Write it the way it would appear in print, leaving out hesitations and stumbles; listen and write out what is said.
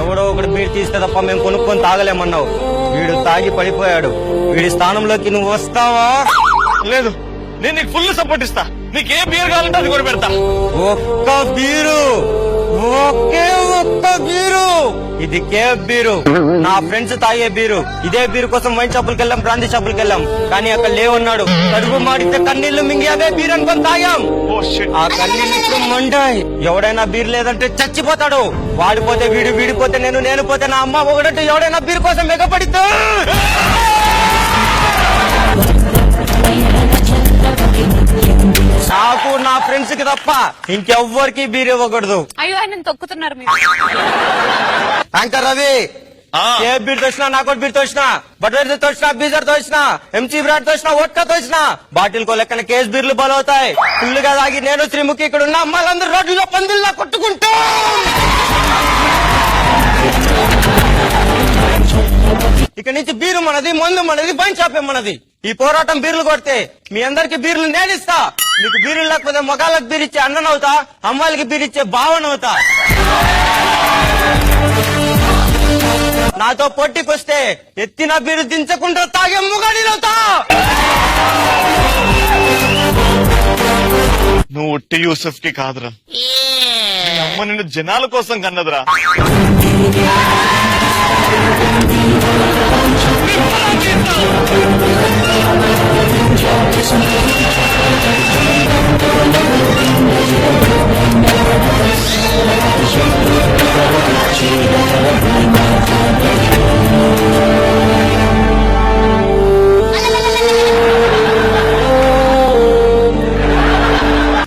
ఎవడో ఒకటి బీర్ తీస్తే తప్ప మేము కొనుక్కొని తాగలేమన్నావు. వీడు తాగి పడిపోయాడు. వీడి స్థానంలోకి నువ్వు వస్తావా? లేదు, నేను నీకు ఫుల్ సపోర్ట్ ఇస్తా. నీకు ఏ బీర్ కావాలంటే అది కూడా పెడతా. ఒక్క బీరు, ఒకే ఒక్క బీరు. ఇది కేఫ్ బీరు, నా ఫ్రెండ్స్ తాగే బీరు. ఇదే బీరు కోసం వైన్ షాపులకి వెళ్ళాం, బ్రాందీ షాపులకి వెళ్ళాం, కానీ అక్కడ లేవన్నాడు. కడుపు మాడితే కన్నీళ్లు మింగి అదే బీర్ అనుకొని తాగాం. ఆ కన్నీళ్ళు ఇప్పుడు మండాయి. ఎవడైనా బీర్ లేదంటే చచ్చిపోతాడు. వాడిపోతే వీడు, వీడిపోతే నేను, నేను పోతే నా అమ్మ. ఒకడంటే ఎవడైనా బీర్ కోసం మెగపడితే నాకు నా ఫ్రెండ్స్ కి తప్ప ఇంకెవ్వరికి బీర్ ఇవ్వకూడదు. అయ్యో ఆయన తొక్కుతున్నారు మీరు. యాంకర్ రవి, ఏ బీర్ తోసినా, నాకు బీర్ తోసినా, బటర్ తోసినా, బీజర్ తోసినా, ఎంసీ బ్రాడ్ తోసినా, వోడ్కా తోసినా, బాటిల్ కో లెక్కన కేస్ బీర్లు బలవుతాయి. ఫుల్లుగా తాగి నేను శ్రీముఖి ఇక్కడ ఉన్న అమ్మాయిలందరూ రోడ్లలో పందిల్లా కొట్టుకుంటూ ఇక నుంచి బీరు మనది, మందు మనది, వైన్ షాపే మనది. ఈ పోరాటం బీర్లు కొడితే మీ అందరికి బీర్లు నేనిస్తా. మీకు బీర్లు లేకపోతే మగాళ్ళకి బీర్ ఇచ్చే అన్ననవుతా, అమ్మాయిలకి బీర్ ఇచ్చే భావనవుతా. నాతో పొట్టికొస్తే ఎత్తిన బీరు దించకుండా తాగే ముగాడినవుతా. నువ్వు ఉట్టి యూసఫ్ కి కాదురా, నీ అమ్మ నిన్ను జనాల కోసం కన్నదిరా. Just